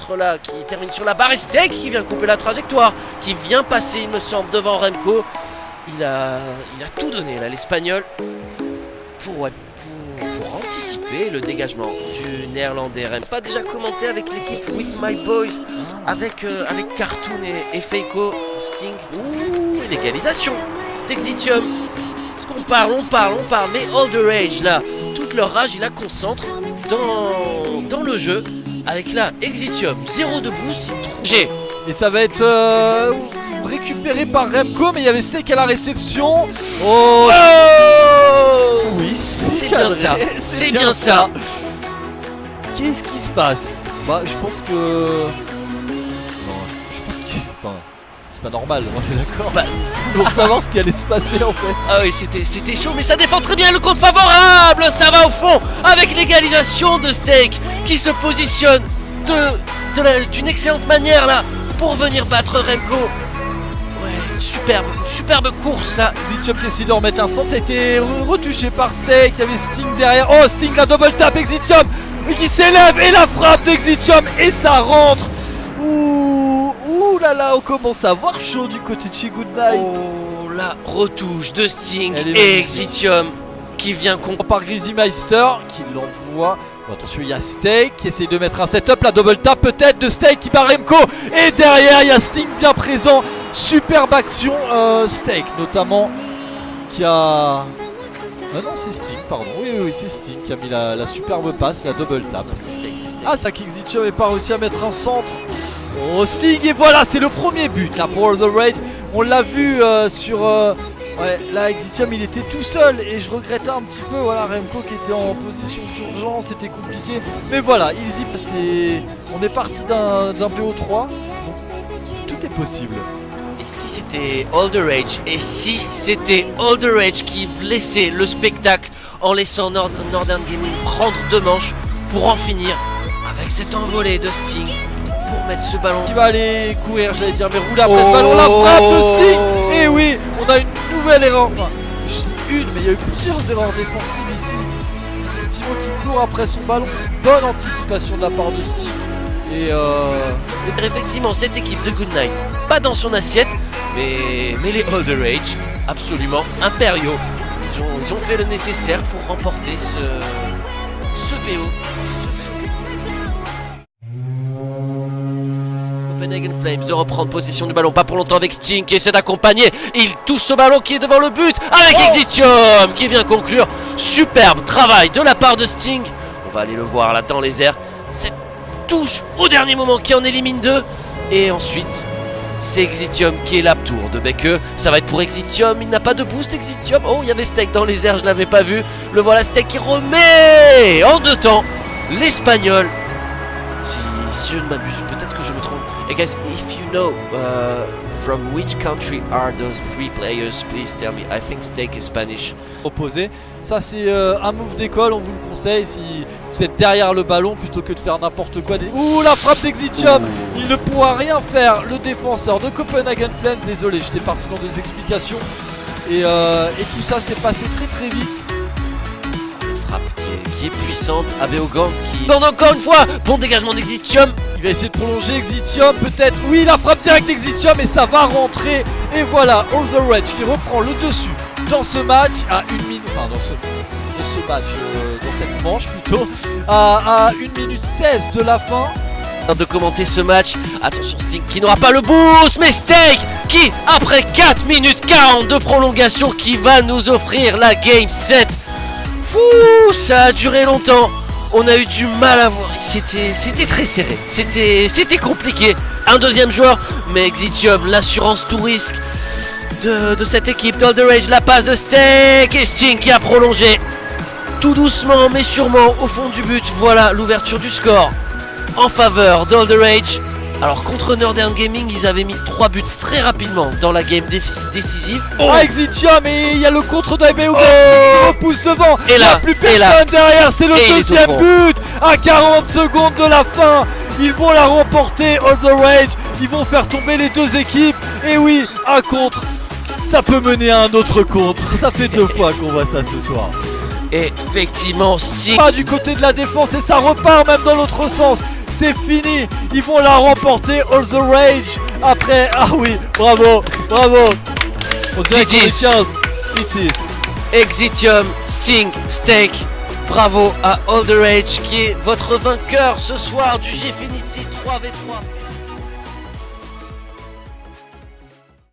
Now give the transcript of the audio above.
centre là qui termine sur la barre et Steak qui vient couper la trajectoire, qui vient passer il me semble devant Remco. Il a tout donné là l'Espagnol pour anticiper le dégagement du néerlandais. Remco a déjà commenté avec l'équipe With My Boys avec Cartoon et Feiko. Sting, ouh, une égalisation d'Exitium. On parle, mais All the Rage là, toute leur rage, ils la concentrent dans le jeu. Avec là, Exitium, 0 de boost, G. Et ça va être récupéré par Remco, mais il y avait Steak à la réception. Oh, oui, c'est bien ça, c'est bien ça. Qu'est-ce qui se passe? Bah, je pense que... Non, je pense que... Enfin... C'est pas normal, on est d'accord. Bah, pour savoir ce qui allait se passer en fait. Ah oui, c'était chaud, mais ça défend très bien le compte favorable. Ça va au fond avec l'égalisation de Steak qui se positionne d'une excellente manière là pour venir battre Remco. Ouais, superbe course là. Exitium qui essaie de remettre un centre, ça a été retouché par Steak. Il y avait Sting derrière. Oh, Sting la double tap Exitium qui s'élève et la frappe d'Exitium et ça rentre. Ouh là là, on commence à avoir chaud du côté de chez Goodnight. Oh la retouche de Sting et Exitium qui vient par Greasy Meister qui l'envoie. Bon, attention, il y a Steak qui essaye de mettre un setup, la double tap peut-être de Steak qui bat Remco. Et derrière, il y a Sting bien présent. Superbe action, Steak notamment qui a... Ah non, c'est Sting, pardon. Oui, c'est Sting qui a mis la superbe passe, la double tap. C'est Steak. Ah, ça qu'Exitium n'avait pas réussi à mettre un centre. Oh, Sting, et voilà, c'est le premier but là pour The Raid. On l'a vu sur... ouais, là, Exitium, il était tout seul et je regrettais un petit peu, voilà, Remco qui était en position d'urgence, c'était compliqué. Mais voilà, easy, on est parti d'un BO3, donc tout est possible. Et si c'était All the Rage, et si c'était All the Rage qui laissait le spectacle en laissant Northern Gaming prendre 2 manches pour en finir avec cette envolée de Sting pour mettre ce ballon qui va aller courir, j'allais dire, mais roule après ce ballon, la frappe de Sting. Et oui, on a une nouvelle erreur, enfin je dis une, mais il y a eu plusieurs erreurs défensives ici. Effectivement qui court après son ballon, bonne anticipation de la part de Sting. Et effectivement cette équipe de Goodnight pas dans son assiette, mais les All the Rage absolument impériaux. Ils ont fait le nécessaire pour remporter ce BO. Copenhagen Flames de reprendre possession du ballon, pas pour longtemps avec Sting qui essaie d'accompagner. Il touche ce ballon qui est devant le but avec Exitium qui vient conclure. Superbe travail de la part de Sting. On va aller le voir là dans les airs. Cette touche au dernier moment qui en élimine 2. Et ensuite, c'est Exitium qui est là. Tour de Beke. Ça va être pour Exitium. Il n'a pas de boost Exitium. Oh, il y avait Steak dans les airs, je l'avais pas vu. Le voilà Steak qui remet en 2 temps l'Espagnol. Si je ne m'abuse, peut-être que je me trompe. Hey guys, if you know from which country are those 3 players, please tell me. I think Steak is Spanish. Proposé. Ça c'est un move d'école, on vous le conseille si vous êtes derrière le ballon plutôt que de faire n'importe quoi. Ouh, la frappe d'Exitium. Il ne pourra rien faire, le défenseur de Copenhagen Flames. Désolé, j'étais parti dans des explications. Et tout ça s'est passé très vite. Frappe qui est puissante. Abeogand qui... Gand encore une fois. Bon dégagement d'Exitium. Il va essayer de prolonger Exitium peut-être. Oui, la frappe directe d'Exitium et ça va rentrer. Et voilà, All the Rage qui reprend le dessus dans ce match à 1 minute, enfin dans cette manche plutôt, à 1 minute 16 de la fin. De commenter ce match, attention Sting qui n'aura pas le boost, mais Steak qui après 4 minutes 40 de prolongation qui va nous offrir la game 7. Fouh, ça a duré longtemps, on a eu du mal à voir, c'était très serré, c'était compliqué. Un deuxième joueur, mais Exitium, l'assurance tout risque de cette équipe d'All the Rage, la passe de Steak et Sting qui a prolongé tout doucement mais sûrement au fond du but. Voilà l'ouverture du score en faveur d'All the Rage. Alors contre Northern Gaming, ils avaient mis 3 buts très rapidement dans la game décisive. Exitium, et il y a le contre d'Abeogand qui repousse devant. Et là, il n'y a plus personne derrière, c'est le deuxième but à 40 secondes de la fin. Ils vont la remporter, All the Rage. Ils vont faire tomber les 2 équipes. Et oui, un contre, ça peut mener à un autre contre. Ça fait 2 fois qu'on voit ça ce soir. Et effectivement, Sting pas du côté de la défense et ça repart même dans l'autre sens. c'est fini. Ils vont la remporter, All the Rage. Après, ah oui, bravo. On dirait qu'on est 15. It is. Exitium, Sting, Steak. Bravo à All the Rage qui est votre vainqueur ce soir du Gfinity 3v3.